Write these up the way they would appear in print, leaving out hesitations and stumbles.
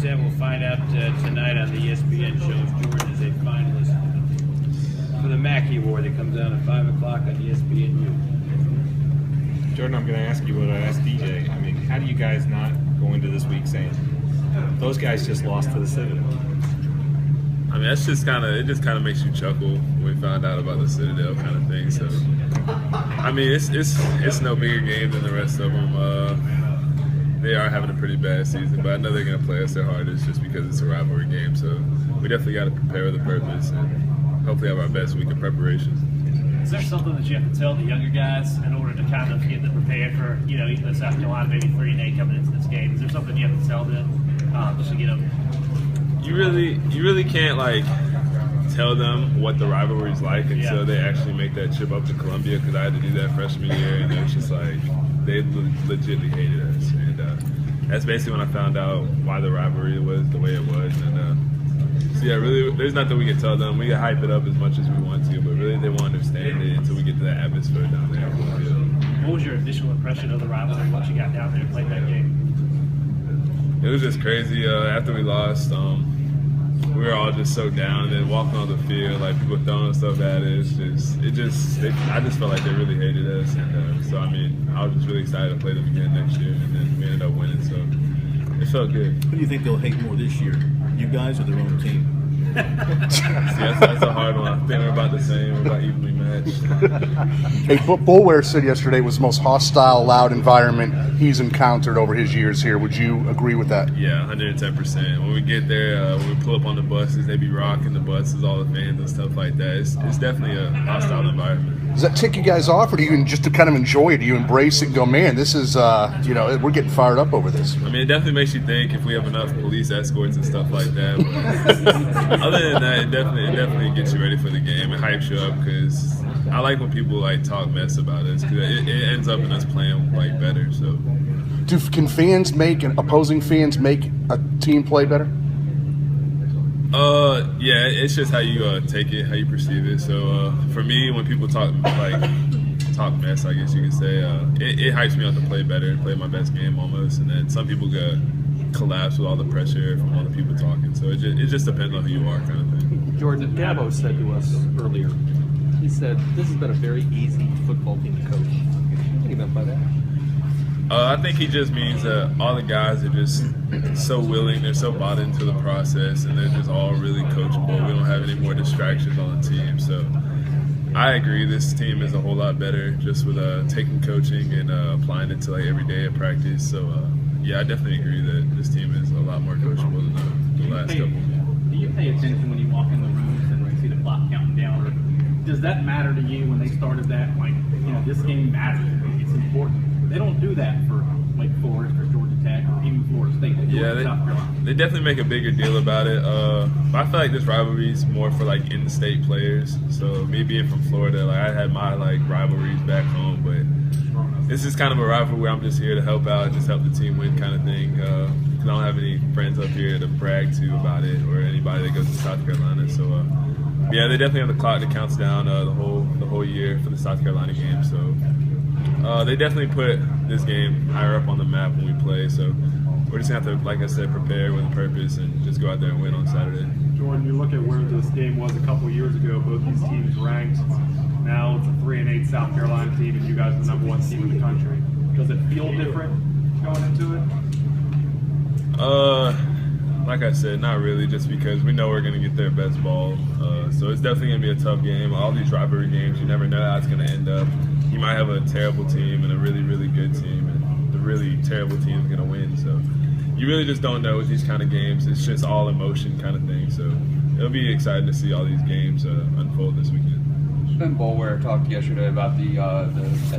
extent, we'll find out tonight on the ESPN show if Jordan is a finalist for the Mackey Award that comes out at 5 o'clock on ESPNU. Jordan, I'm going to ask you what I asked DJ. I mean, how do you guys not go into this week saying, those guys just lost to the Citadel? I mean, that's just kind of makes you chuckle when we found out about the Citadel kind of thing. So, I mean, it's no bigger game than the rest of them. They are having a pretty bad season, but I know they're going to play us their hardest just because it's a rivalry game. So we definitely got to prepare with a purpose and hopefully have our best week of preparation. Is there something that you have to tell the younger guys in order to kind of get them prepared for, even though South Carolina maybe 3-8 coming into this game? Is there something you have to tell them just to get them? You really can't tell them what the rivalry is like until they actually make that trip up to Columbia, because I had to do that freshman year, and it was just they legitimately hated us, and that's basically when I found out why the rivalry was the way it was. And so yeah, really, there's nothing we can tell them. We can hype it up as much as we want to, but really they won't understand it until we get to that atmosphere down there. What was your initial impression of the rivalry once you got down there and played that game? It was just crazy. After we lost, we were all just so down. And then walking on the field, people throwing stuff at us, I just felt like they really hated us. And so, I mean, I was just really excited to play them again next year. And then we ended up winning, so it felt good. Who do you think they'll hate more this year, you guys or their own team? See, that's a hard one. I think we're about the same. We're about evenly matched. Hey, Bullware said yesterday was the most hostile, loud environment he's encountered over his years here. Would you agree with that? Yeah, 110%. When we get there, when we pull up on the buses, they be rocking the buses, all the fans and stuff like that. It's definitely a hostile environment. Does that tick you guys off, or do you just to kind of enjoy it? Do you embrace it and go, man, this is, we're getting fired up over this? I mean, it definitely makes you think if we have enough police escorts and stuff like that. But other than that, it definitely gets you ready for the game. It hypes you up because I like when people talk mess about us, because it ends up in us playing better. So, can opposing fans make a team play better? Yeah, it's just how you take it, how you perceive it. So for me, when people talk mess, I guess you could say, it hypes me up to play better, play my best game almost. And then some people collapse with all the pressure from all the people talking. So it just depends on who you are, kind of thing. Jordan, Gabo said to us earlier, he said, this has been a very easy football team to coach. What do you think about that? I think he just means that all the guys are just so willing, they're so bought into the process, and they're just all really coachable. We don't have any more distractions on the team. So I agree, this team is a whole lot better just with taking coaching and applying it to every day at practice. So yeah, I definitely agree that this team is a lot more coachable than the last couple. Do you pay attention when you walk in the rooms and you see the clock counting down, or does that matter to you when they started that? This game matters. It's important. They don't do that for Wake Forest or Georgia Tech or even Florida State. They definitely make a bigger deal about it. But I feel like this rivalry is more for in-state players. So me being from Florida, I had my rivalries back home, but this is kind of a rivalry where I'm just here to help out, just help the team win, kind of thing. Because I don't have any friends up here to brag to about it, or anybody that goes to South Carolina. So yeah, they definitely have the clock that counts down the whole year for the South Carolina game. So. They definitely put this game higher up on the map when we play, so we're just going to have to, like I said, prepare with a purpose and just go out there and win on Saturday. Jordan, you look at where this game was a couple years ago, both these teams ranked. Now it's a 3-8 South Carolina team, and you guys are the #1 team in the country. Does it feel different going into it? Like I said, not really, just because we know we're going to get their best ball. So it's definitely going to be a tough game. All these rivalry games, you never know how it's going to end up. You might have a terrible team and a really, really good team, and the really terrible team is going to win. So you really just don't know with these kind of games. It's just all emotion kind of thing. So it'll be exciting to see all these games unfold this weekend. Ben Boulware talked yesterday about the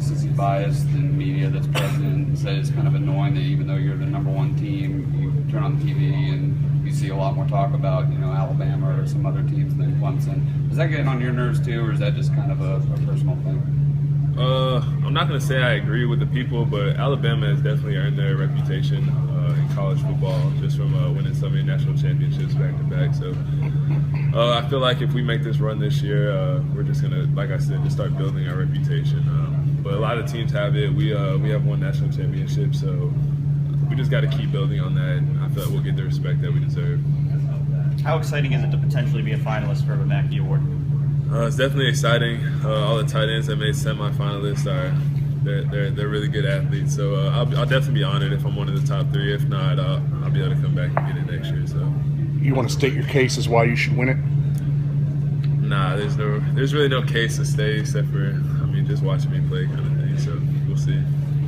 SEC bias in media that's present, and said it's kind of annoying that even though you're the #1 team, you turn on the TV and you see a lot more talk about Alabama or some other teams than Clemson. Is that getting on your nerves too, or is that just kind of a personal thing? I'm not going to say I agree with the people, but Alabama has definitely earned their reputation in college football just from winning so many national championships back-to-back. So I feel like if we make this run this year, we're just going to, like I said, just start building our reputation. But a lot of teams have it. We have won national championship, so we just got to keep building on that, and I feel like we'll get the respect that we deserve. How exciting is it to potentially be a finalist for the Mackey Award? It's definitely exciting. All the tight ends that made semifinalists they're really good athletes. So I'll definitely be honored if I'm one of the top 3. If not, I'll be able to come back and get it next year. So You want to state your case as why you should win it? nah, there's really no case to stay except for just watching me play kind of thing. So we'll see.